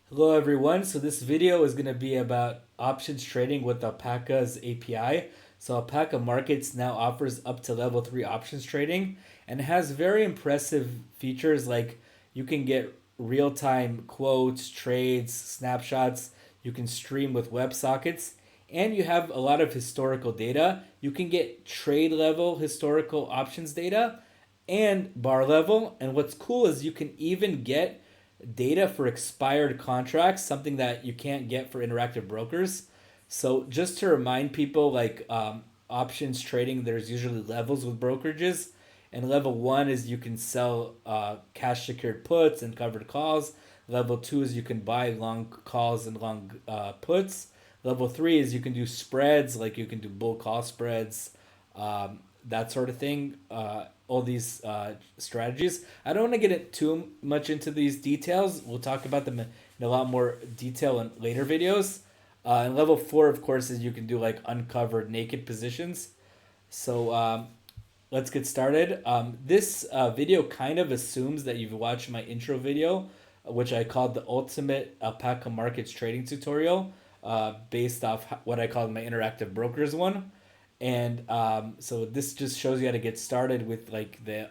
Hello everyone. So this video is going to be about options trading with Alpaca's API. So Alpaca Markets now offers up to level 3 options trading and has very impressive features like you can get real-time quotes, trades, snapshots, you can stream with WebSockets, and you have a lot of historical data. You can get trade level historical options data and bar level. And what's cool is you can even get data for expired contracts, something that you can't get for interactive brokers. So just to remind people, options trading, there's usually levels with brokerages, and level one is you can sell cash secured puts and covered calls. Level two is you can buy long calls and long puts. Level three is you can do spreads, like you can do bull call spreads, that sort of thing. All these strategies. I don't want to get it too much into these details. We'll talk about them in a lot more detail in later videos. And level four, of course, is you can do like uncovered naked positions. So let's get started. This video kind of assumes that you've watched my intro video, which I called the ultimate alpaca markets trading tutorial, based off what I called my interactive brokers one. And so this just shows you how to get started with like the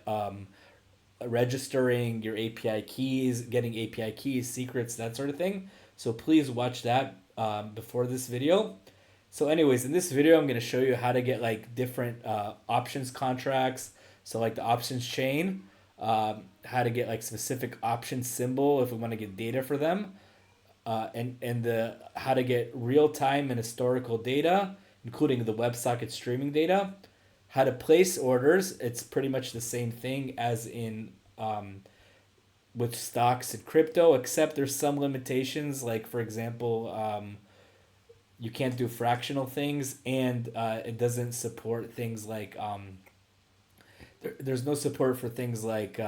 registering your API keys, getting API keys, secrets, that sort of thing. So please watch that before this video. So anyways, in this video, I'm going to show you how to get like different options contracts. So like the options chain, how to get like specific option symbol if we want to get data for them, and the how to get real time and historical data, including the WebSocket streaming data, how to place orders. It's pretty much the same thing as in with stocks and crypto, except there's some limitations. Like for example, you can't do fractional things, and it doesn't support things like there's no support for things like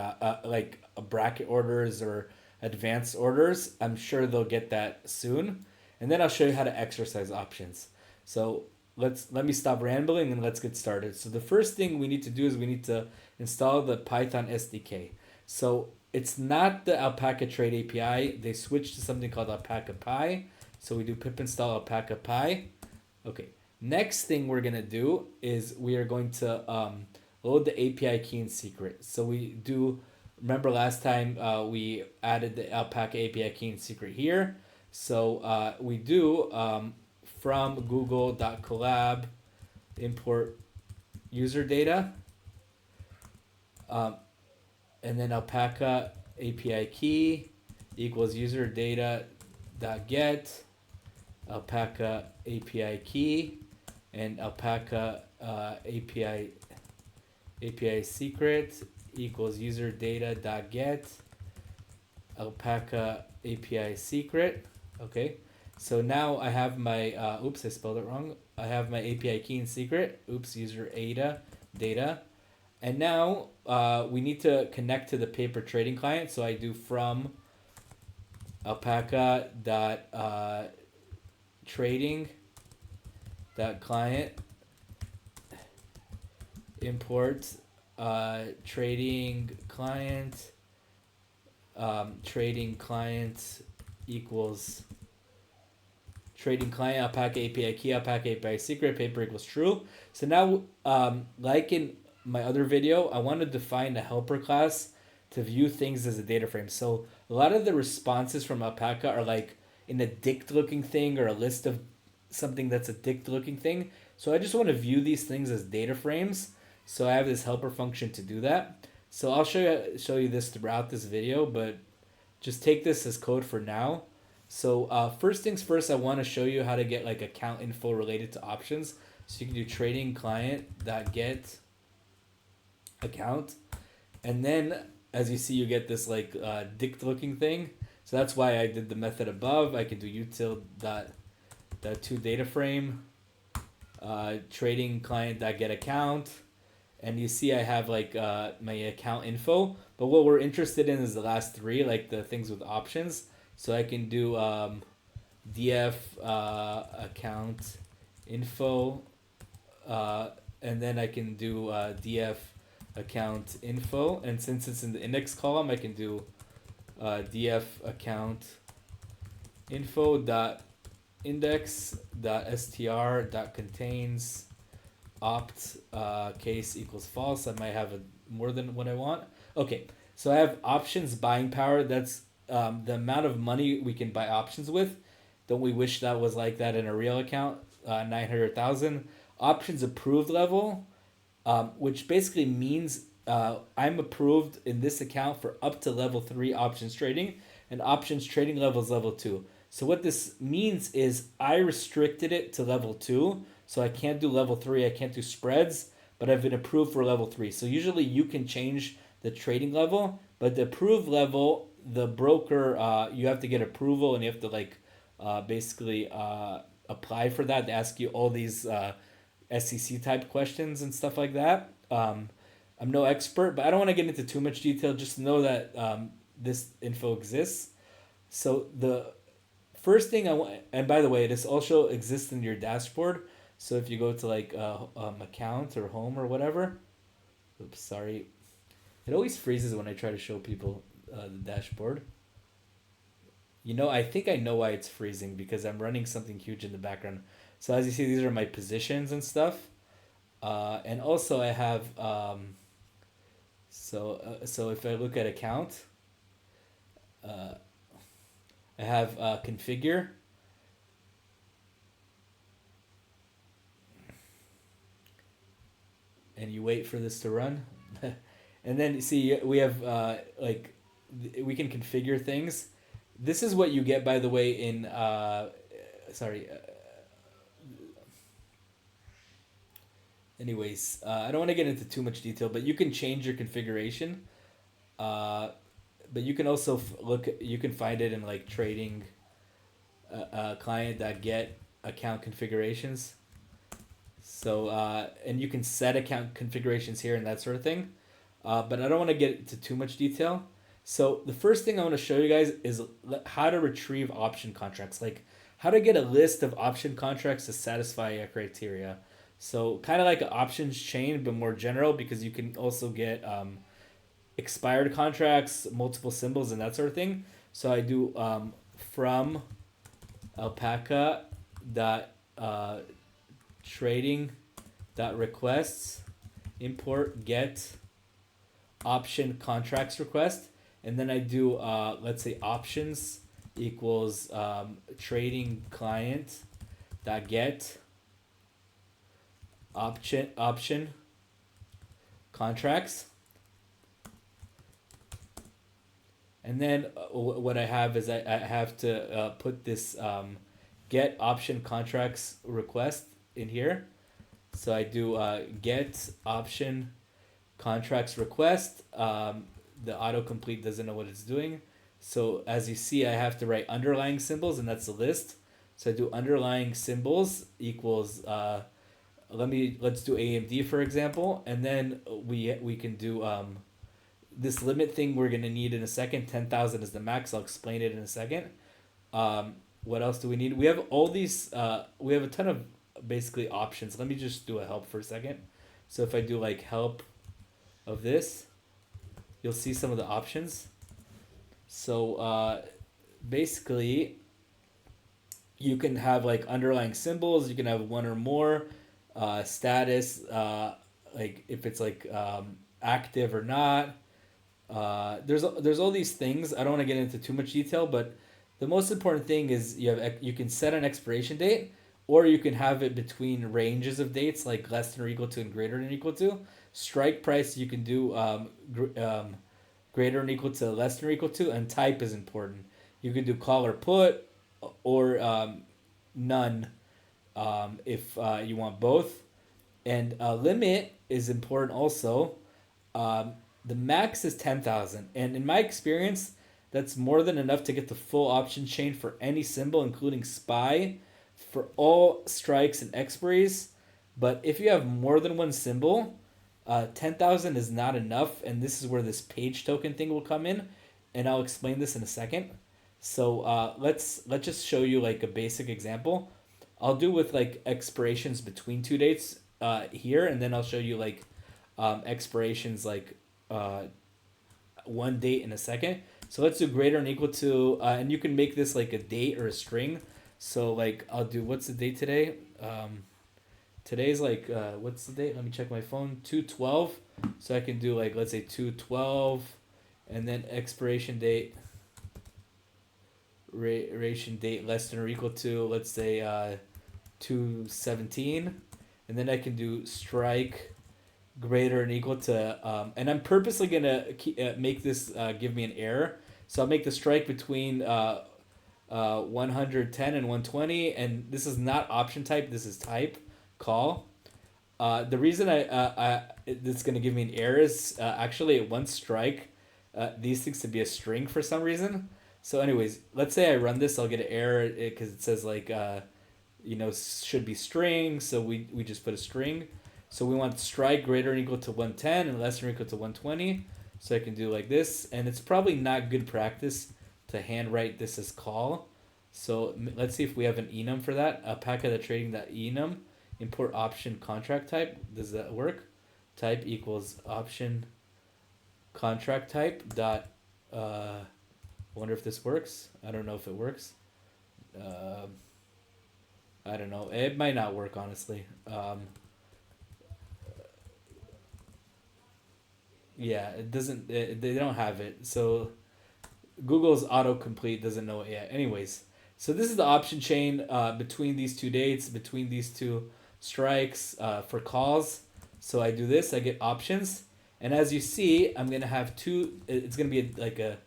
bracket orders or advanced orders. I'm sure they'll get that soon, and then I'll show you how to exercise options. So let me stop rambling and let's get started. So the first thing we need to do is we need to install the Python SDK. So it's not the Alpaca Trade API. They switched to something called alpaca-py. So we do pip install alpaca-py. Okay. Next thing we're gonna do is we are going to load the API key and secret. So we do. Remember last time we added the alpaca API key and secret here. So we do from google.collab import user data, and then alpaca API key equals user data dot get alpaca API key and alpaca API secret equals user data dot get alpaca API secret. Okay, so now I have my oops, I spelled it wrong. I have my API key and secret. Oops, user data. And now we need to connect to the paper trading client. So I do from alpaca dot trading dot client import trading client equals trading client alpaca API key alpaca API secret paper equals true. So now like in my other video, I want to define a helper class to view things as a data frame. So a lot of the responses from alpaca are like in a dict looking thing or a list of something that's a dict looking thing. So I just want to view these things as data frames. So I have this helper function to do that. So I'll show you this throughout this video, but just take this as code for now. So first things first, I want to show you how to get like account info related to options. So you can do trading client dot get account, and then as you see, you get this like dict looking thing. So that's why I did the method above. I can do util dot to data frame trading client dot get account, and you see I have like my account info. But what we're interested in is the last three, like the things with options. So I can do df account info, and then I can do df account info, and since it's in the index column, I can do df account info dot index dot str dot contains opt case equals false. I might have more than what I want. Okay, so I have options buying power. That's the amount of money we can buy options with. Don't we wish that was like that in a real account? 900,000. Options approved level, which basically means I'm approved in this account for up to level 3 options trading, and options trading level is level 2. So what this means is I restricted it to level 2, so I can't do level 3, I can't do spreads, but I've been approved for level 3. So usually you can change the trading level, but the approved level, the broker, you have to get approval and you have to basically apply for that. They ask you all these SEC type questions and stuff like that. I'm no expert, but I don't want to get into too much detail. Just know that this info exists. So the first thing I want, and by the way, this also exists in your dashboard. So if you go to account or home or whatever, oops, sorry, it always freezes when I try to show people the dashboard. I think I know why it's freezing because I'm running something huge in the background. So as you see, these are my positions and stuff. And also I have, so if I look at account, I have configure, and you wait for this to run. And then see, we have we can configure things. This is what you get, by the way, in anyways, I don't want to get into too much detail, but you can change your configuration. But you can also you can find it in trading client.get account configurations. So, and you can set account configurations here and that sort of thing. But I don't want to get into too much detail. So the first thing I want to show you guys is how to retrieve option contracts, like how to get a list of option contracts to satisfy a criteria. So kind of like an options chain, but more general, because you can also get expired contracts, multiple symbols, and that sort of thing. So I do from alpaca dot trading dot requests import get option contracts request, and then I do let's say options equals trading client dot get option contracts. And then what I have is I have to put this get option contracts request in here. So I do get option contracts request. The autocomplete doesn't know what it's doing. So as you see, I have to write underlying symbols, and that's the list. So I do underlying symbols equals, let's do AMD for example, and then we can do this limit thing we're going to need in a second. 10,000 is the max. I'll explain it in a second. What else do we need? We have all these, we have a ton of basically options. Let me just do a help for a second. So if I do help of this, you'll see some of the options. So basically, you can have underlying symbols. You can have one or more. Status, if it's active or not. There's all these things. I don't want to get into too much detail, but the most important thing is you can set an expiration date, or you can have it between ranges of dates, like less than or equal to and greater than or equal to. Strike price you can do greater than or equal to, less than or equal to, and type is important. You can do call or put, or none if you want both. And limit is important also. The max is 10,000, and in my experience, that's more than enough to get the full option chain for any symbol, including SPY, for all strikes and expiries. But if you have more than one symbol, 10,000 is not enough, and this is where this page token thing will come in, and I'll explain this in a second. So let's just show you a basic example. I'll do with expirations between two dates here, and then I'll show you expirations one date in a second. So let's do greater than equal to, and you can make this like a date or a string. So like I'll do, what's the date today? Today's like, what's the date? Let me check my phone. 2/12. So I can do like, let's say 2/12, and then expiration date, ration date less than or equal to, let's say 2/17, and then I can do strike greater than equal to, and I'm purposely gonna make this give me an error. So I'll make the strike between 110 and 120, and this is not option type. This is type call. The reason it's gonna give me an error is actually it wants strike these things to be a string for some reason. So anyways, let's say I run this, I'll get an error because it says like should be string. So we just put a string. So we want strike greater than equal to 110 and less than or equal to 120. So I can do like this, and it's probably not good practice to handwrite this as call. So let's see if we have an enum for that. Alpaca-trading.enum, import option contract type. Does that work? Type equals option contract type dot. Wonder if this works. I don't know if it works. I don't know. It might not work, honestly. Yeah, it doesn't. They don't have it. So Google's autocomplete doesn't know it yet. Anyways, so this is the option chain between these two dates, between these two strikes for calls. So I do this, I get options, and as you see, I'm gonna have two. It's gonna be I'm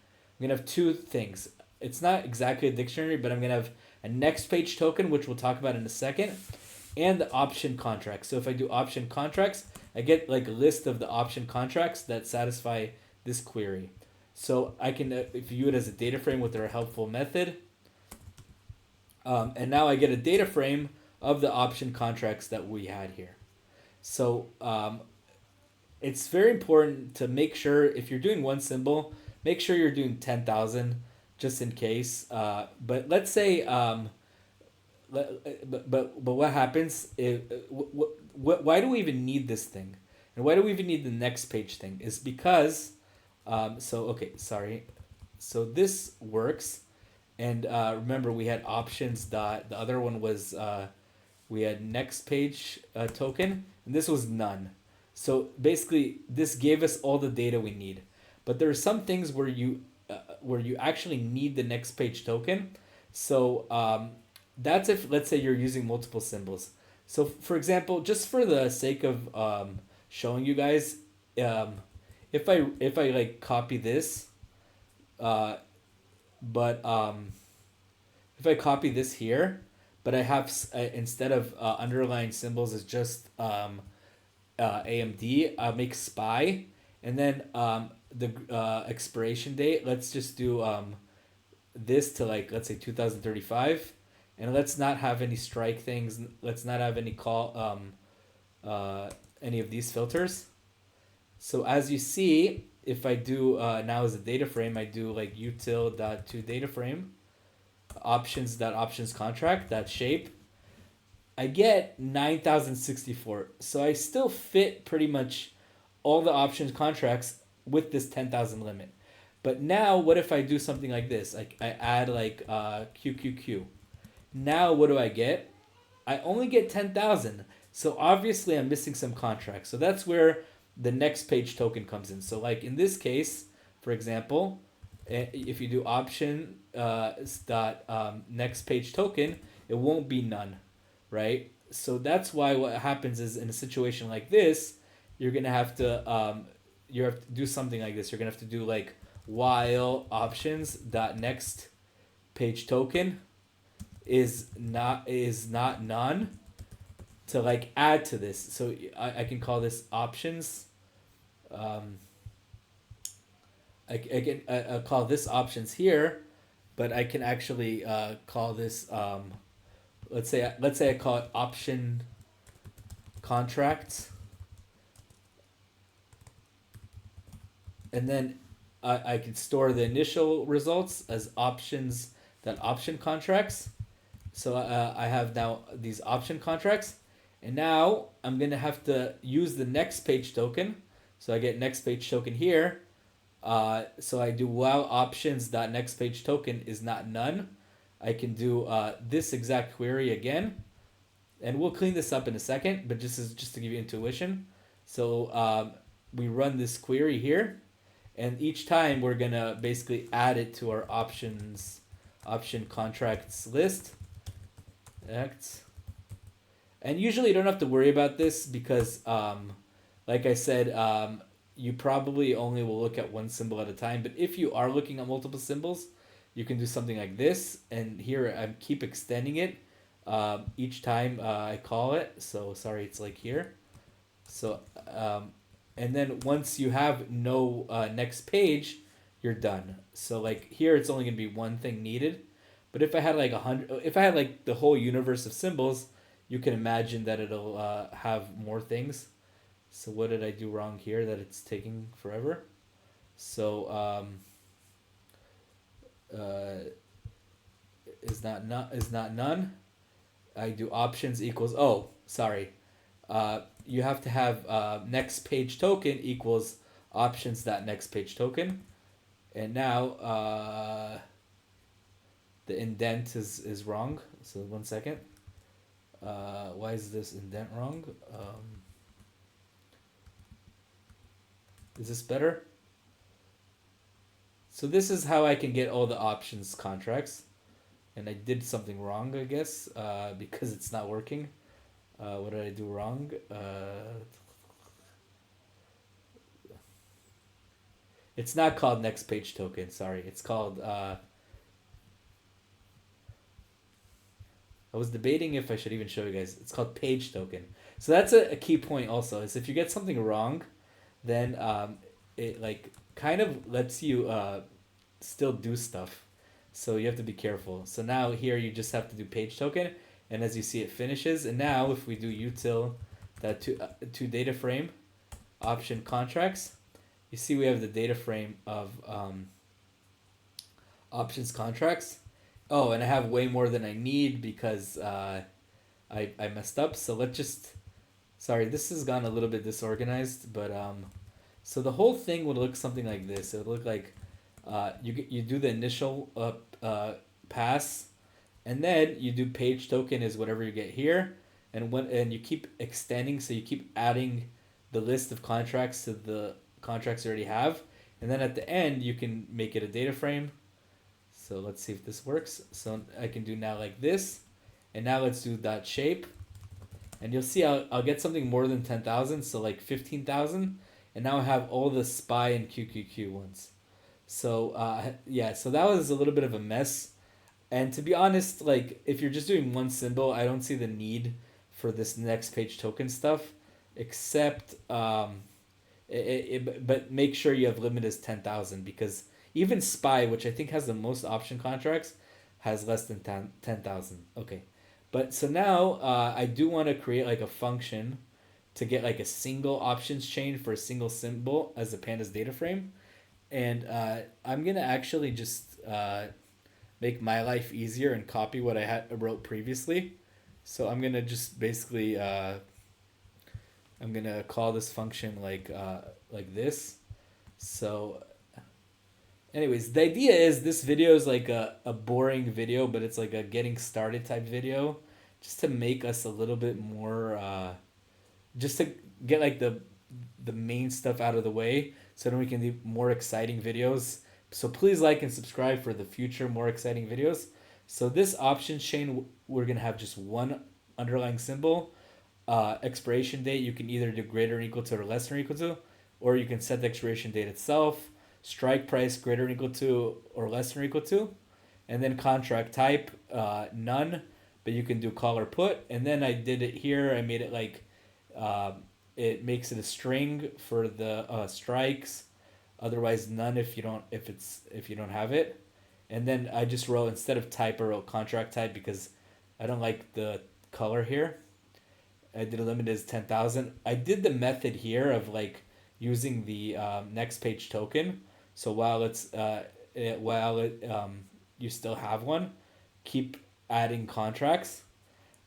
gonna have two things. It's not exactly a dictionary, but I'm gonna have a next page token, which we'll talk about in a second, and the option contract. So if I do option contracts, I get like a list of the option contracts that satisfy this query. So I can view it as a data frame with our helpful method. And now I get a data frame of the option contracts that we had here. So it's very important to make sure if you're doing one symbol, make sure you're doing 10,000 just in case. But let's say, but what happens if, why do we even need this thing? And why do we even need the next page thing? Is because, okay, sorry. So this works. And remember, we had options dot. The other one was we had next page token, and this was none. So basically, this gave us all the data we need. But there are some things where you actually need the next page token. So that's if, let's say, you're using multiple symbols. So for example, just for the sake of showing you guys, if I like copy this. But if I copy this here, but I have instead of underlying symbols is just AMD, I'll make SPY, and then the expiration date. Let's just do this to like, let's say 2035, and let's not have any strike things. Let's not have any call any of these filters. So as you see, if I do now as a data frame, I do like util.toDataFrame, options contract, that shape, I get 9,064. So I still fit pretty much all the options contracts with this 10,000 limit. But now what if I do something like this? Like I add like QQQ. Now what do I get? I only get 10,000. So obviously I'm missing some contracts. So that's where the next page token comes in. So like in this case, for example, if you do option next page token, it won't be none, right? So that's why what happens is in a situation like this, you're gonna have to you have to do something like this. You're gonna have to do like while options next page token is not none to like add to this. So I can call this options. I can call this options here, but I can actually call this let's say I call it option contracts, and then I can store the initial results as options option contracts. So I have now these option contracts, and now I'm gonna have to use the next page token. So I get next page token here, So I do while options dot next page token is not none. I can do this exact query again, and we'll clean this up in a second. But just to give you intuition. So we run this query here, and each time we're gonna basically add it to our option contracts list. Acts. And usually you don't have to worry about this because, like I said, you probably only will look at one symbol at a time. But if you are looking at multiple symbols, you can do something like this. And here I keep extending it each time I call it. So sorry, it's like here. So, and then once you have no next page, you're done. So like here, it's only gonna be one thing needed. But if I had like 100, if I had like the whole universe of symbols, you can imagine that it'll have more things. So what did I do wrong here that it's taking forever? So is not none. I do options equals, oh sorry, you have to have next page token equals options dot next page token, and now the indent is wrong. So 1 second. Why is this indent wrong? Is this better? So this is how I can get all the options contracts. And I did something wrong, I guess, because it's not working. What did I do wrong? It's not called next page token, sorry. It's called... I was debating if I should even show you guys. It's called page token. So that's a key point also, is if you get something wrong, then it like kind of lets you still do stuff. So you have to be careful. So now here you just have to do page token, and as you see it finishes. And now if we do util that to data frame option contracts, you see we have the data frame of options contracts. Oh, and I have way more than I need because I messed up. So let's just, sorry, this has gone a little bit disorganized, but so the whole thing would look something like this. It would look like you do the initial pass, and then you do page token is whatever you get here, and you keep extending, so you keep adding the list of contracts to the contracts you already have, and then at the end you can make it a data frame. So let's see if this works. So I can do now like this, and now let's do dot shape, and you'll see I'll get something more than 10,000, so like 15,000, and now I have all the SPY and QQQ ones. So yeah, so that was a little bit of a mess, and to be honest, like if you're just doing one symbol, I don't see the need for this next page token stuff, except but make sure you have limit as 10,000, because even SPY, which I think has the most option contracts, has less than 10,000. Okay. But so now I do want to create like a function to get like a single options chain for a single symbol as a pandas data frame. And I'm going to actually just make my life easier and copy what I wrote previously. So I'm going to just basically, I'm going to call this function like this. So anyways, the idea is this video is like a boring video, but it's like a getting started type video, just to make us a little bit more, just to get like the main stuff out of the way, so then we can do more exciting videos. So please like and subscribe for the future more exciting videos. So this options chain, we're gonna have just one underlying symbol. Expiration date, you can either do greater than equal to or less than or equal to, or you can set the expiration date itself. Strike price greater than equal to or less than or equal to, and then contract type none, but you can do call or put. And then I did it here, I made it like it makes it a string for the strikes, otherwise none if you don't have it. And then I just wrote, instead of type, I wrote contract type because I don't like the color here. I did a limit as 10,000. I did the method here of like using the next page token. So while you still have one, keep adding contracts.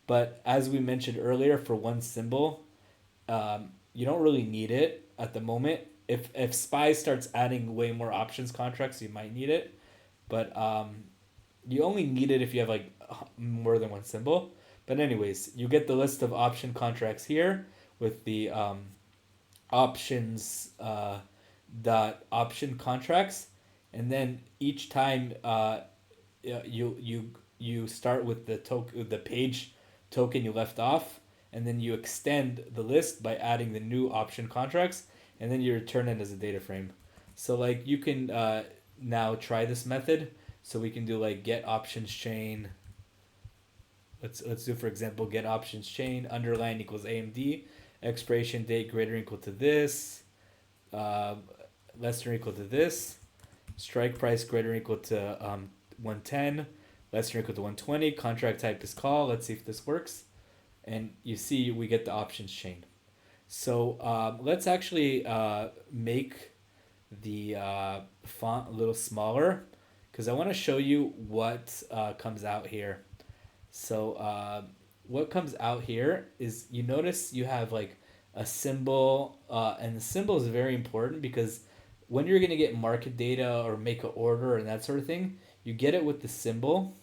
But as we mentioned earlier, for one symbol, you don't really need it at the moment. if SPY starts adding way more options contracts, you might need it, but you only need it if you have like more than one symbol. But anyways, you get the list of option contracts here with the options dot option contracts, and then each time you start with the page token you left off, and then you extend the list by adding the new option contracts, and then you return it as a data frame. So like you can now try this method. So we can do like get options chain. Let's do, for example, get options chain underline equals AMD, expiration date greater or equal to this, uh, less than or equal to this, strike price greater or equal to 110, less than or equal to 120, contract type is call. Let's see if this works. And you see we get the options chain. So let's actually make the font a little smaller because I want to show you what comes out here. So what comes out here is, you notice you have like a symbol, and the symbol is very important because when you're going to get market data or make an order and that sort of thing, you get it with the symbol.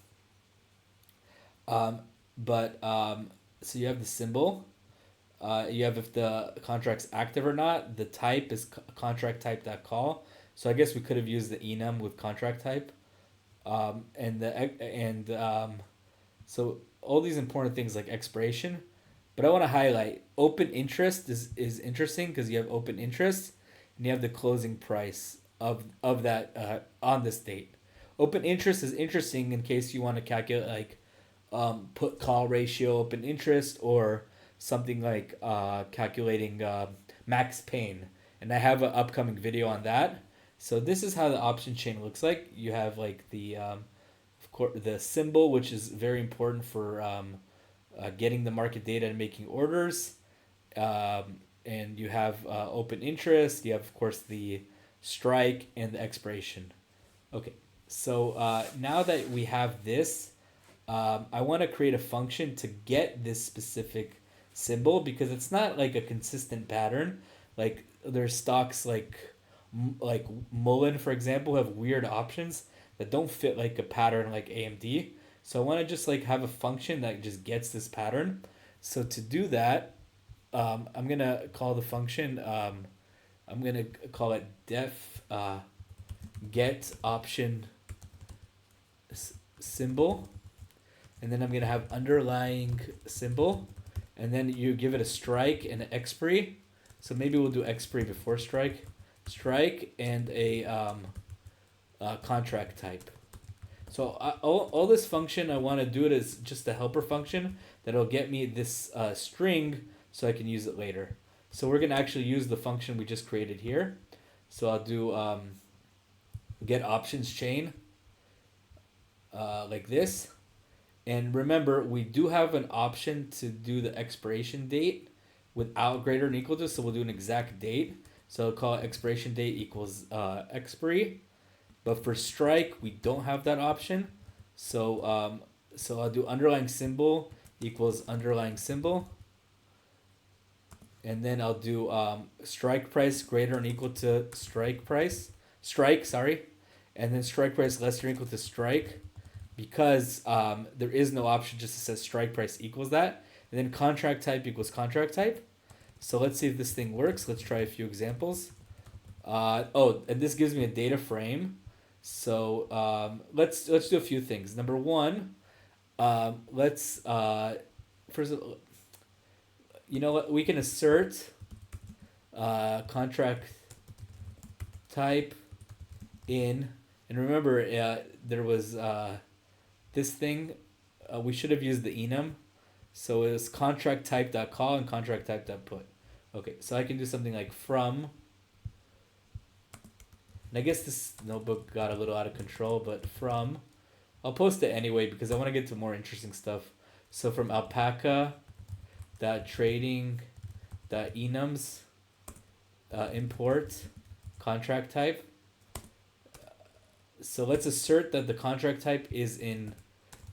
But so you have the symbol. You have if the contract's active or not. The type is contract type dot call. So I guess we could have used the enum with contract type. So all these important things like expiration, but I want to highlight open interest is interesting because you have open interest and you have the closing price of that on this date. Open interest is interesting in case you want to calculate like put call ratio open interest, or something like calculating max pain, and I have an upcoming video on that. So this is how the option chain looks like. You have like the of course the symbol, which is very important for getting the market data and making orders, and you have open interest. You have of course the strike and the expiration. Okay, so now that we have this, I want to create a function to get this specific symbol because it's not like a consistent pattern. Like there's stocks like Mullen, for example, have weird options that don't fit like a pattern like AMD. So I want to just like have a function that just gets this pattern. So to do that, I'm gonna call the function. I'm gonna call it def get option symbol, and then I'm gonna have underlying symbol, and then you give it a strike and an expiry. So maybe we'll do expiry before strike, and a contract type. So all this function I want to do it as just a helper function that'll get me this string so I can use it later. So we're gonna actually use the function we just created here. So I'll do get options chain like this. And remember, we do have an option to do the expiration date without greater than equal to, so we'll do an exact date. So I'll call it expiration date equals expiry. But for strike, we don't have that option. So so I'll do underlying symbol equals underlying symbol. And then I'll do strike price greater than equal to strike, sorry. And then strike price less than or equal to strike, because there is no option, just says strike price equals that. And then contract type equals contract type. So let's see if this thing works. Let's try a few examples. And this gives me a data frame. So let's do a few things. Number one, let's first, you know what, we can assert contract type in, and remember there was this thing, we should have used the enum. So it was contract type dot call and contract type dot put. Okay, so I can do something like from, and I guess this notebook got a little out of control, but from, I'll post it anyway because I want to get to more interesting stuff. So from alpaca dot trading dot enums import contract type. So let's assert that the contract type is in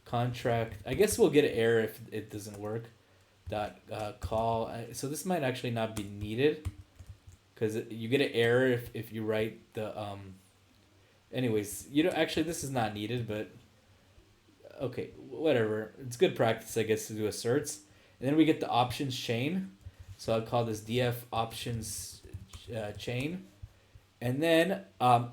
contract. I guess we'll get an error if it doesn't work. Dot call. So this might actually not be needed. because you get an error if you write the anyways, you know, actually this is not needed, but okay, whatever. It's good practice, I guess, to do asserts. And then we get the options chain. So I'll call this df options chain. And then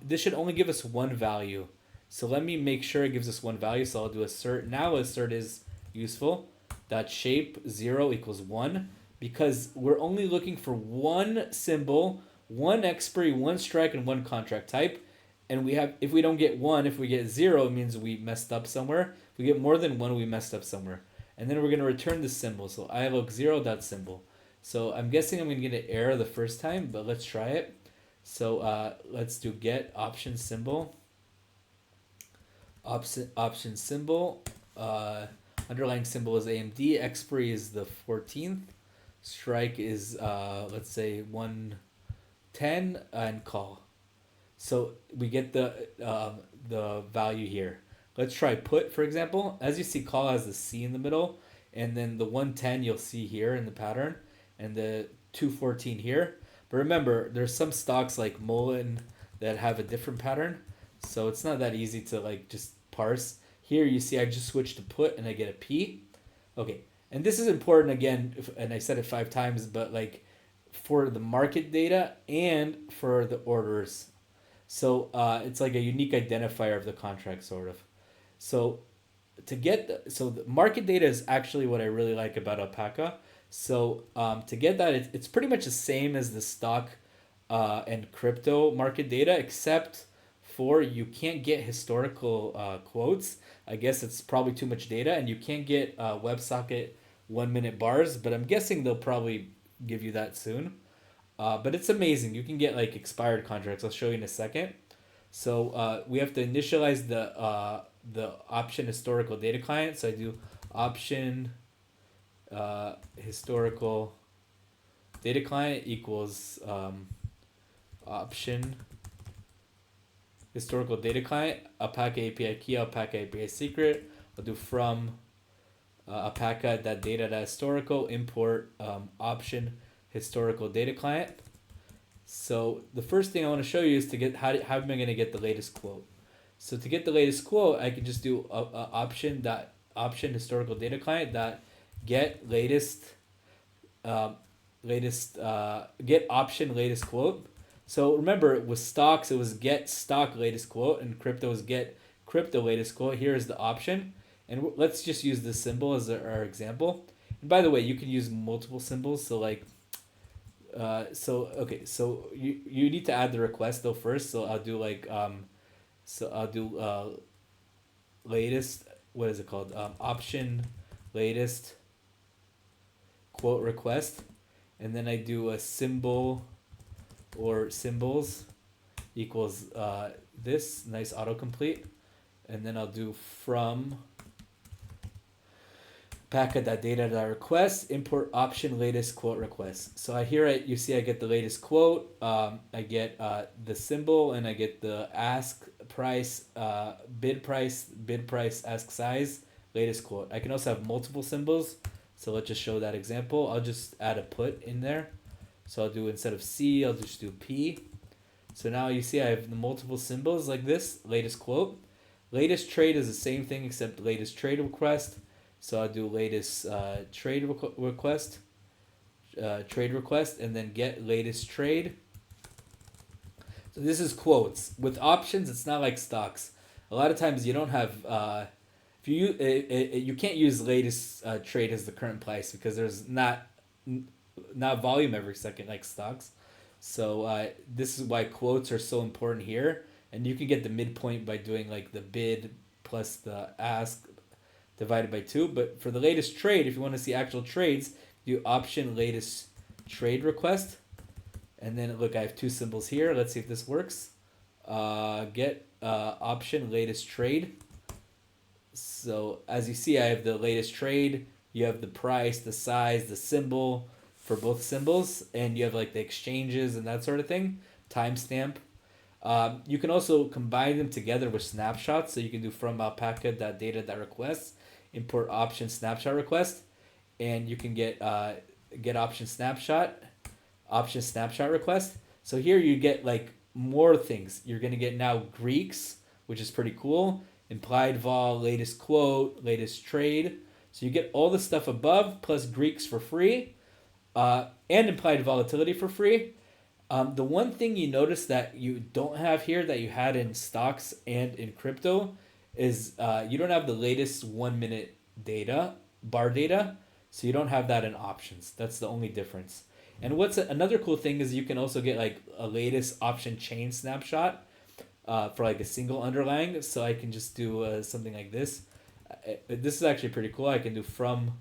this should only give us one value. So let me make sure it gives us one value. So I'll do assert. Now assert is useful. Dot shape 0 equals 1, because we're only looking for one symbol, one expiry, one strike, and one contract type. And we have, if we don't get one, if we get 0, it means we messed up somewhere. If we get more than one, we messed up somewhere. And then we're going to return the symbol. So I look 0 dot symbol. So I'm guessing I'm going to get an error the first time, but let's try it. So let's do get option symbol. Option symbol. Underlying symbol is AMD. Expiry is the 14th. Strike is let's say 110, and call. So we get the value here. Let's try put, for example. As you see, call has the C in the middle, and then the 110 you'll see here in the pattern, and the 214 here. But remember, there's some stocks like Mullen that have a different pattern, so it's not that easy to like just parse. Here you see I just switched to put and I get a P. Okay, and this is important again, and I said it 5 times, but like for the market data and for the orders. So it's like a unique identifier of the contract, sort of. So to get so the market data is actually what I really like about Alpaca. So to get that, it's pretty much the same as the stock and crypto market data, except for you can't get historical quotes. I guess it's probably too much data, and you can't get WebSocket 1-minute bars, but I'm guessing they'll probably give you that soon. But it's amazing. You can get like expired contracts. I'll show you in a second. So we have to initialize the option historical data client. So I do option historical data client equals option historical data client, alpaca-py key, alpaca-py secret. I'll do from alpaca.data.historical import option historical data client. So the first thing I want to show you is to get how am I going to get the latest quote. So to get the latest quote, I can just do option historical data client dot get latest get option latest quote. So remember, with stocks it was get stock latest quote, and crypto was get crypto latest quote. Here is the option, and let's just use this symbol as our example. And by the way, you can use multiple symbols. So like so you need to add the request though first. So I'll do like latest, what is it called, option latest quote request, and then I do a symbol or symbols equals this nice autocomplete, and then I'll do from alpaca.data.request import option latest quote request. So you see I get the latest quote, I get the symbol, and I get the ask price, bid price, ask size, latest quote. I can also have multiple symbols, so let's just show that example. I'll just add a put in there. So I'll do, instead of C, I'll just do P. So now you see I have the multiple symbols like this, latest quote. Latest trade is the same thing except latest trade request. So I'll do latest trade request, and then get latest trade. So this is quotes. With options, it's not like stocks. A lot of times you don't have, if you can't use latest trade as the current price, because there's not volume every second like stocks. So this is why quotes are so important here, and you can get the midpoint by doing like the bid plus the ask divided by 2. But for the latest trade, if you want to see actual trades, do option latest trade request, and then look, I have 2 symbols here. Let's see if this works. Get option latest trade. So as you see, I have the latest trade, you have the price, the size, the symbol for both symbols, and you have like the exchanges and that sort of thing, timestamp. You can also combine them together with snapshots. So you can do from alpaca.data.request import option snapshot request, and you can get option snapshot request. So here you get like more things. You're gonna get now Greeks, which is pretty cool. Implied vol, latest quote, latest trade. So you get all the stuff above plus Greeks for free, and implied volatility for free. The one thing you notice that you don't have here that you had in stocks and in crypto is you don't have the latest 1 minute data, bar data. So you don't have that in options. That's the only difference. And what's another cool thing is you can also get like a latest option chain snapshot for like a single underlying. So I can just do something like this. This is actually pretty cool. I can do from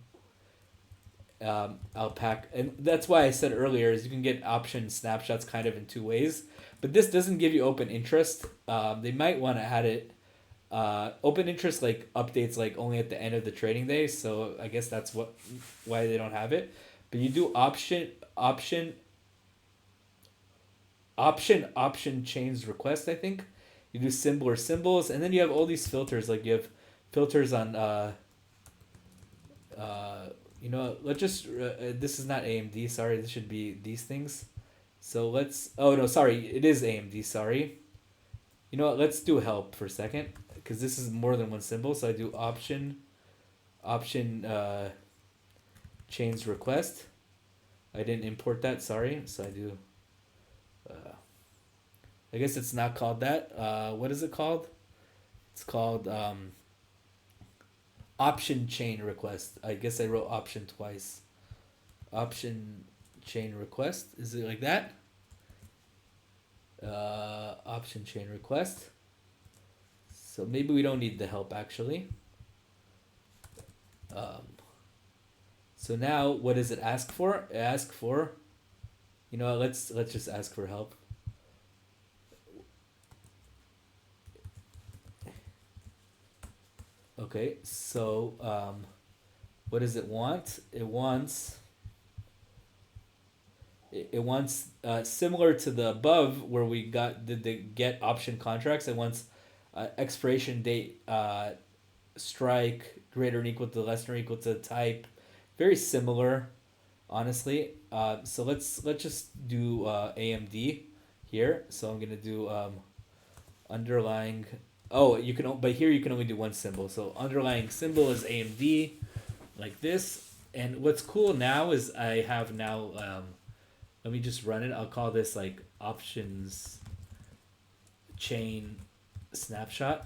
alpaca, and that's why I said earlier is you can get option snapshots kind of in two ways, but this doesn't give you open interest. They might want to add it. Open interest like updates like only at the end of the trading day, so I guess that's why they don't have it. But you do option chains request. I think you do symbol or symbols, and then you have all these filters. Like you have filters on you know, let's just this is not AMD, sorry, this should be these things. So let's, oh no, sorry, it is AMD, sorry. You know what, let's do help for a second because this is more than one symbol. So I do option chains request. I didn't import that, sorry. So I do I guess it's not called that. What is it called? It's called option chain request. I guess I wrote option twice. Option chain request. Is it like that? Option chain request. So maybe we don't need the help actually. So now what does it ask for? It asks for, you know, let's just ask for help. Okay, so what does it want? It wants similar to the above where we got the get option contracts. It wants expiration date, strike greater than equal to less than or equal to type. Very similar, honestly. So let's just do AMD here. So I'm gonna do underlying. Oh, you can, but here you can only do one symbol. So underlying symbol is AMD, like this. And what's cool now is I have now, let me just run it. I'll call this like options chain snapshot.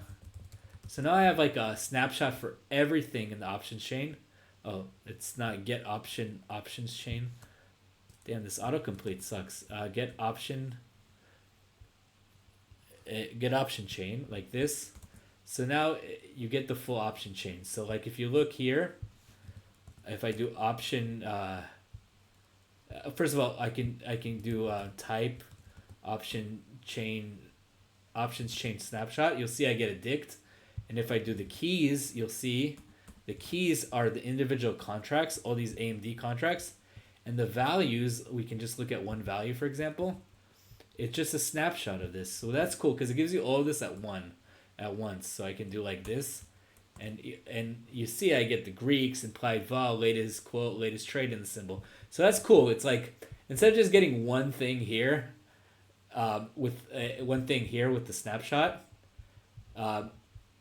So now I have like a snapshot for everything in the options chain. Oh, it's not get options chain. Damn, this autocomplete sucks. Get option chain like this. So now you get the full option chain. So like if you look here, if I do option, first of all, I can do type options chain snapshot. You'll see I get a dict, and if I do the keys, you'll see the keys are the individual contracts, all these AMD contracts, and the values we can just look at one value, for example. It's just a snapshot of this. So that's cool because it gives you all of this at once. So I can do like this. And you see I get the Greeks, implied vol, latest quote, latest trade in the symbol. So that's cool. It's like instead of just getting one thing here with the snapshot,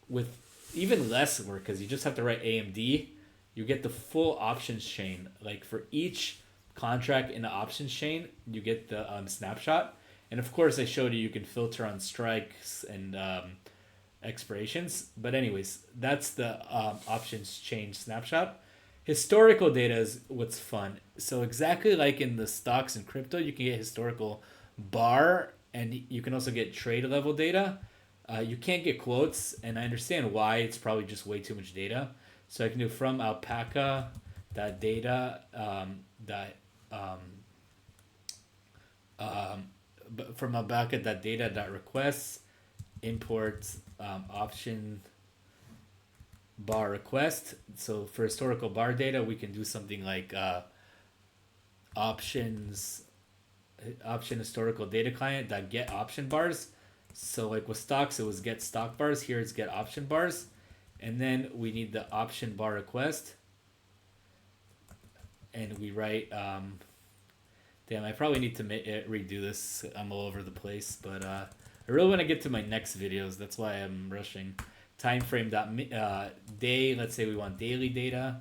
with even less work because you just have to write AMD, you get the full options chain. Like for each contract in the options chain, you get the snapshot. And of course, I showed you can filter on strikes and expirations. But anyways, that's the options chain snapshot. Historical data is what's fun. So exactly like in the stocks and crypto, you can get historical bar, and you can also get trade level data. You can't get quotes, and I understand why. It's probably just way too much data. So I can do from alpaca.data from alpaca.data.requests import option bar request. So for historical bar data, we can do something like option historical data client that get option bars. So like with stocks, it was get stock bars. Here it's get option bars, and then we need the option bar request, and we write Damn, I probably need to redo this. I'm all over the place, but I really want to get to my next videos. That's why I'm rushing. Time frame dot day. Let's say we want daily data,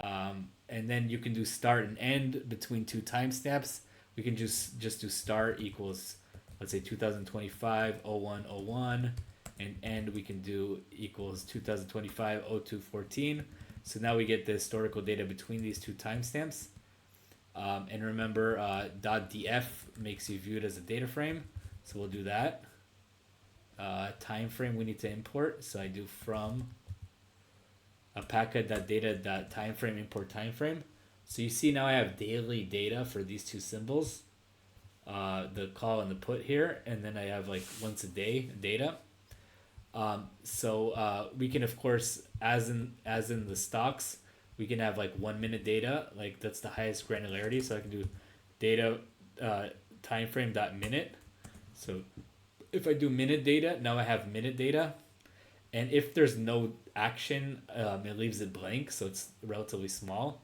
and then you can do start and end between two timestamps. We can just do start equals, let's say 2025 0101, and end we can do equals 2025 0214. So now we get the historical data between these two timestamps. And remember, .df makes you view it as a data frame, so we'll do that. Time frame we need to import, so I do from alpaca.data.timeframe import timeframe. So you see now I have daily data for these two symbols, the call and the put here, and then I have like once a day data. We can of course, as in the stocks, we can have like 1 minute data, like that's the highest granularity. So I can do data time frame dot minute. So if I do minute data, now I have minute data, and if there's no action, it leaves it blank, so it's relatively small.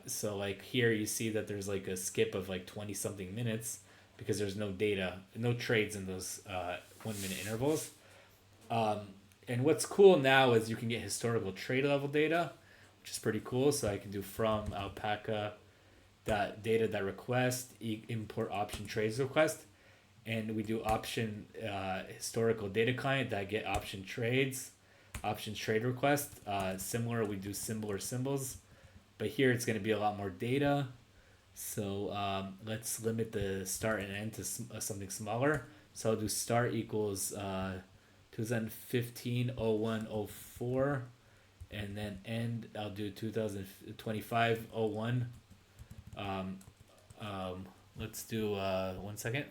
So like here you see that there's like a skip of like 20 something minutes because there's no data, no trades in those 1 minute intervals. And what's cool now is you can get historical trade level data, which is pretty cool. So I can do from alpaca.data.request import option trades request, and we do option historical data client that get options trade request. Similar, we do symbol or symbols, but here it's going to be a lot more data. So let's limit the start and end to something smaller. So I'll do start equals 2015 01 04, and then end I'll do 2025 01. Let's do 1 second.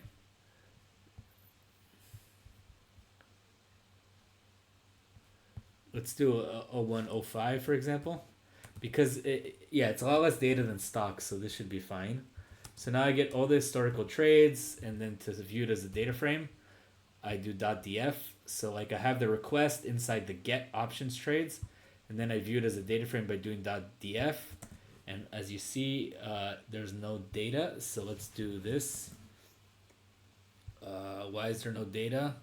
Let's do 0105 for example, because it's a lot less data than stocks, so this should be fine. So now I get all the historical trades, and then to view it as a data frame, I do .df. So like I have the request inside the get options trades, and then I view it as a data frame by doing .df. And as you see, there's no data. So let's do this. Why is there no data?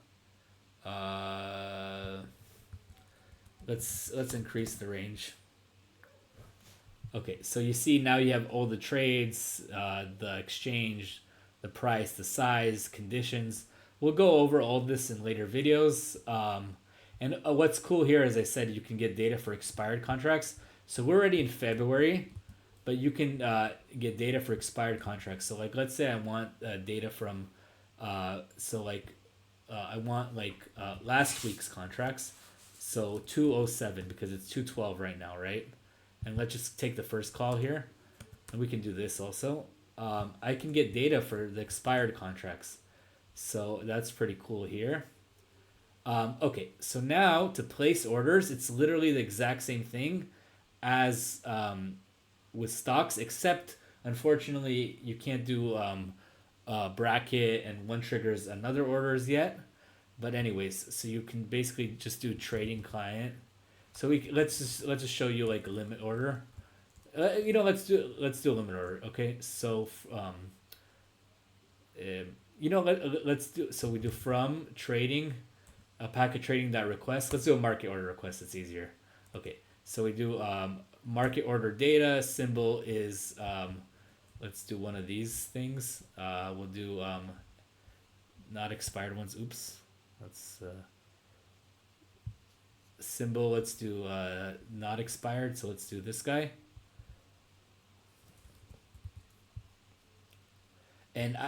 Let's increase the range. Okay, so you see now you have all the trades, the exchange, the price, the size, conditions. We'll go over all this in later videos. And what's cool here, as I said, you can get data for expired contracts. So we're already in February, but you can get data for expired contracts. So like, let's say I want data from, I want like last week's contracts. So 207, because it's 212 right now, right? And let's just take the first call here, and we can do this also. I can get data for the expired contracts. So that's pretty cool here. Okay, so now to place orders, it's literally the exact same thing as with stocks, except unfortunately you can't do bracket and one triggers another orders yet. But anyways, so you can basically just do trading client. So let's just show you like a limit order. Let's do a limit order. Okay, so let's do, so we do from trading, packet trading that request. Let's do a market order request. It's easier. Okay, so we do market order data. Symbol is let's do one of these things. We'll do not expired ones. Oops. Let's symbol. Let's do not expired. So let's do this guy. And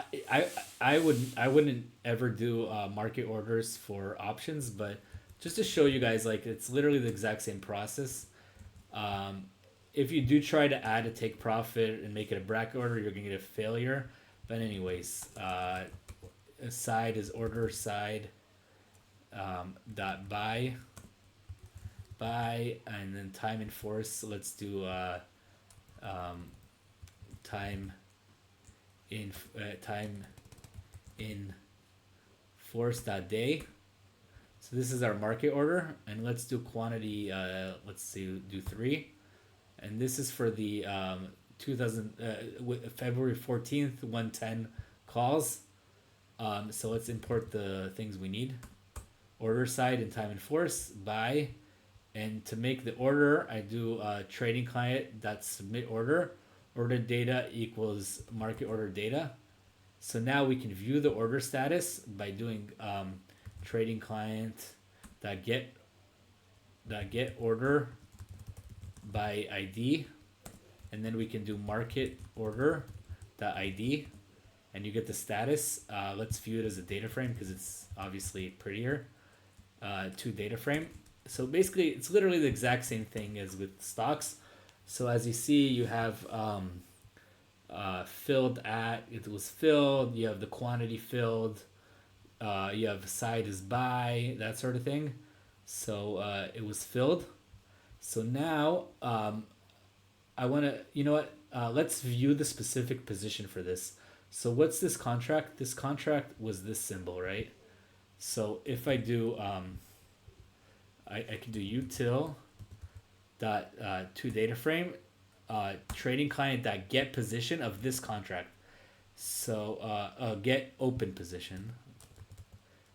I wouldn't ever do market orders for options, but just to show you guys, like it's literally the exact same process. If you do try to add a take profit and make it a bracket order, you're gonna get a failure. But anyways, side is order side dot buy, and then time in force. Let's do time in force dot day. So this is our market order, and let's do quantity. Let's see, do 3, and this is for the 2000 February 14th 110 calls. So let's import the things we need. Order side and time and force, buy. And to make the order, I do trading client dot submit order. Order data equals market order data. So now we can view the order status by doing trading client dot get order by ID, and then we can do market order dot ID, and you get the status. Let's view it as a data frame because it's obviously prettier. To data frame. So basically, it's literally the exact same thing as with stocks. So as you see, you have filled at, it was filled, you have the quantity filled, you have side is buy, that sort of thing. So it was filled. So now I want to, you know what, let's view the specific position for this. So what's this contract? This contract was this symbol, right? So if I do, I can do util dot to data frame trading client dot get position of this contract. So get open position.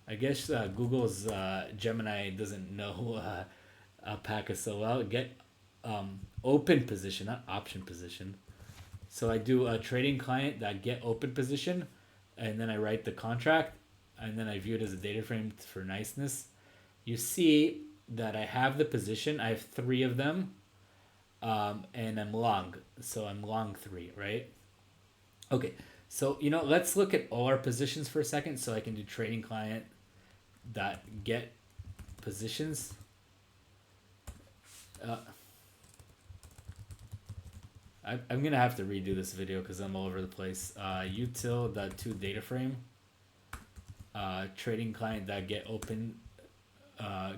I guess Google's Gemini doesn't know alpaca so well. Get open position, not option position. So I do a trading client dot get open position, and then I write the contract, and then I view it as a data frame for niceness. You see that I have the position. I have 3 of them, and I'm long. So I'm long 3, right? Okay, so let's look at all our positions for a second. So I can do trading client dot get positions. I'm gonna have to redo this video because I'm all over the place. Util dot to data frame. Trading client dot get open.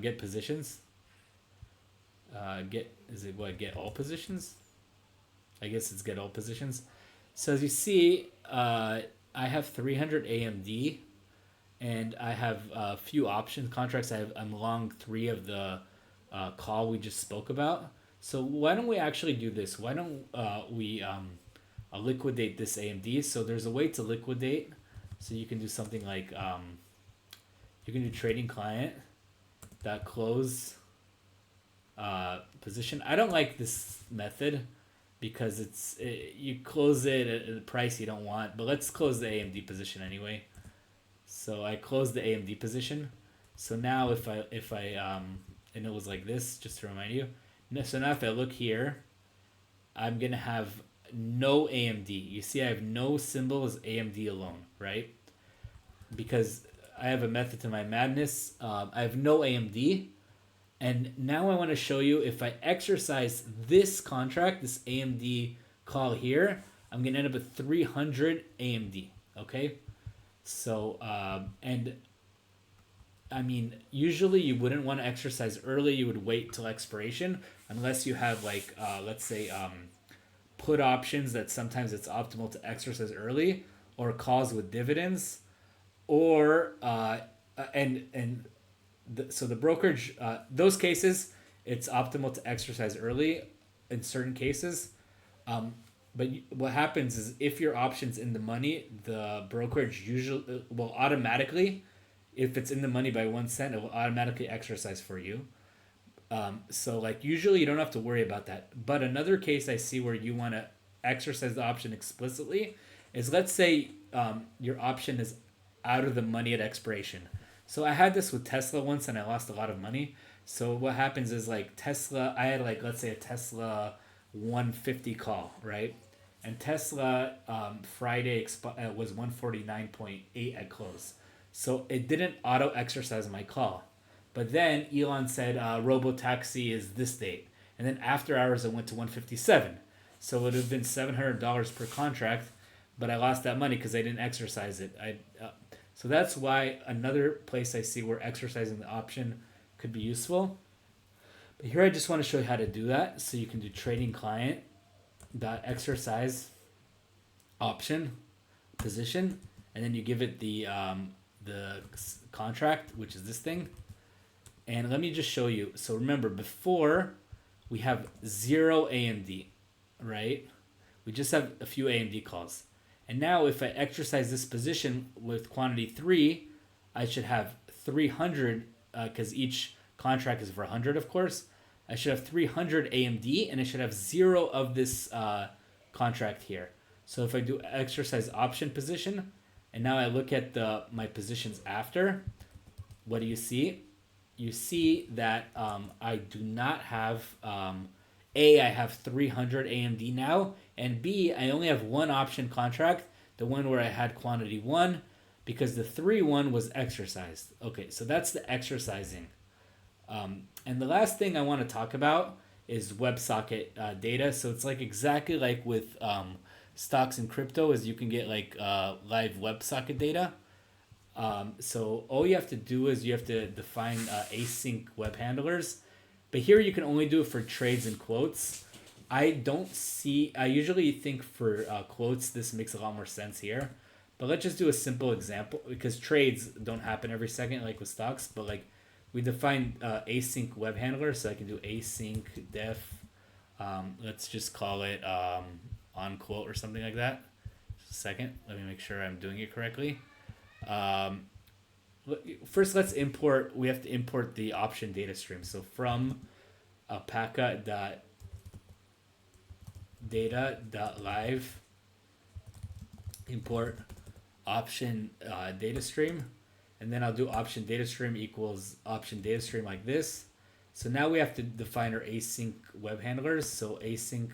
Get positions. Get all positions? I guess it's get all positions. So as you see, I have 300 AMD, and I have a few option contracts. I'm long 3 of the call we just spoke about. So why don't we actually do this? Why don't we liquidate this AMD? So there's a way to liquidate. So you can do something like you can do trading client dot close position. I don't like this method because you close it at a price you don't want, but let's close the AMD position anyway. So I close the AMD position. So now if I and it was like this, just to remind you. So now if I look here, I'm gonna have no AMD. You see I have no symbol as AMD alone, right? Because I have a method to my madness. I have no AMD. And now I want to show you if I exercise this contract, this AMD call here, I'm going to end up with 300 AMD. Okay? So, and I mean, usually you wouldn't want to exercise early. You would wait till expiration unless you have like, let's say, put options that sometimes it's optimal to exercise early, or calls with dividends, or so the brokerage, those cases, it's optimal to exercise early in certain cases. But what happens is if your option's in the money, the brokerage usually will automatically, if it's in the money by 1 cent, it will automatically exercise for you. So like usually you don't have to worry about that. But another case I see where you want to exercise the option explicitly is, let's say your option is out of the money at expiration. So I had this with Tesla once and I lost a lot of money. So what happens is like Tesla, I had like, let's say a Tesla 150 call, right? And Tesla Friday was 149.8 at close. So it didn't auto exercise my call. But then Elon said robo-taxi is this date. And then after hours it went to 157. So it would have been $700 per contract, but I lost that money because I didn't exercise it. So that's why another place I see where exercising the option could be useful. But here I just want to show you how to do that. So you can do trading client dot exercise option position, and then you give it the contract, which is this thing. And let me just show you. So remember, before we have 0 AMD, right? We just have a few AMD calls. And now if I exercise this position with quantity 3, I should have 300, because each contract is for 100, of course. I should have 300 AMD, and I should have 0 of this contract here. So if I do exercise option position, and now I look at my positions after, what do you see? You see that I do not have, A, I have 300 AMD now, and B, I only have one option contract, the one where I had quantity 1, because the 3-1 was exercised. Okay, so that's the exercising. And the last thing I want to talk about is WebSocket data. So it's like exactly like with stocks and crypto, is you can get like live WebSocket data. So all you have to do is you have to define async web handlers. But here you can only do it for trades and quotes. I usually think for quotes, this makes a lot more sense here. But let's just do a simple example, because trades don't happen every second like with stocks. But like we define async web handler, so I can do async def. Let's just call it on quote or something like that. Just a second. Let me make sure I'm doing it correctly. First, we have to import the option data stream. So from alpaca.data.live, import option data stream, and then I'll do option data stream equals option data stream like this. So now we have to define our async web handlers. So async,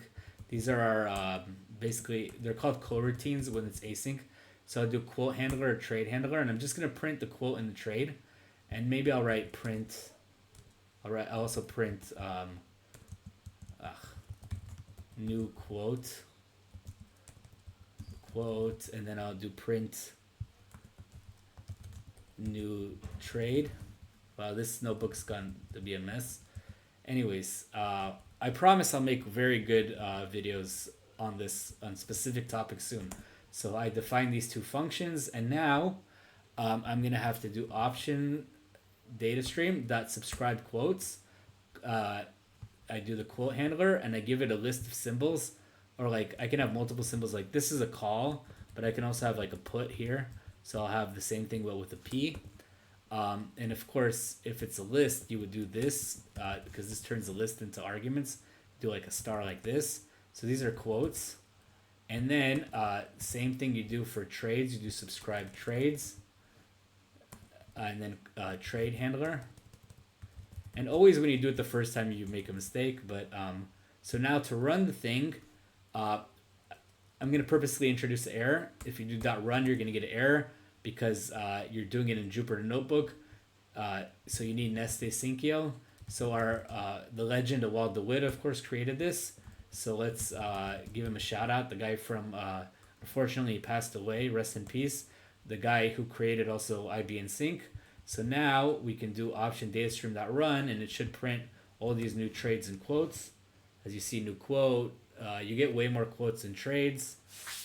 these are our basically they're called coroutines when it's async. So I'll do quote handler or trade handler, and I'm just gonna print the quote and the trade, and maybe I'll write print. I'll also print new quote, and then I'll do print new trade. Wow, this notebook's gone to be a mess. Anyways, I promise I'll make very good videos on specific topics soon. So I define these two functions, and now I'm gonna have to do option data stream dot subscribe quotes. I do the quote handler, and I give it a list of symbols, or like I can have multiple symbols. Like this is a call, but I can also have like a put here. So I'll have the same thing but with a P. And of course, if it's a list, you would do this because this turns the list into arguments. Do like a star like this. So these are quotes. And then same thing you do for trades. You do subscribe trades. And then trade handler. And always when you do it the first time, you make a mistake. But so now to run the thing, I'm going to purposely introduce an error. If you do .run, you're going to get an error because you're doing it in Jupyter Notebook. So you need Neste Syncio. So the legend of Wald DeWitt, of course, created this. So let's give him a shout out. The guy from, unfortunately, he passed away. Rest in peace. The guy who created also IB and Sync. So now we can do option datastream.run, and it should print all these new trades and quotes. As you see, new quote. You get way more quotes than trades.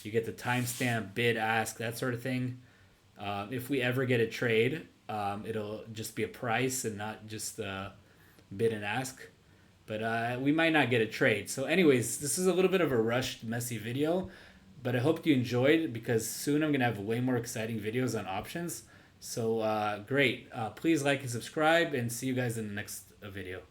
You get the timestamp, bid, ask, that sort of thing. If we ever get a trade, it'll just be a price and not just bid and ask. But we might not get a trade. So anyways, this is a little bit of a rushed, messy video. But I hope you enjoyed, because soon I'm going to have way more exciting videos on options. So great. Please like and subscribe, and see you guys in the next video.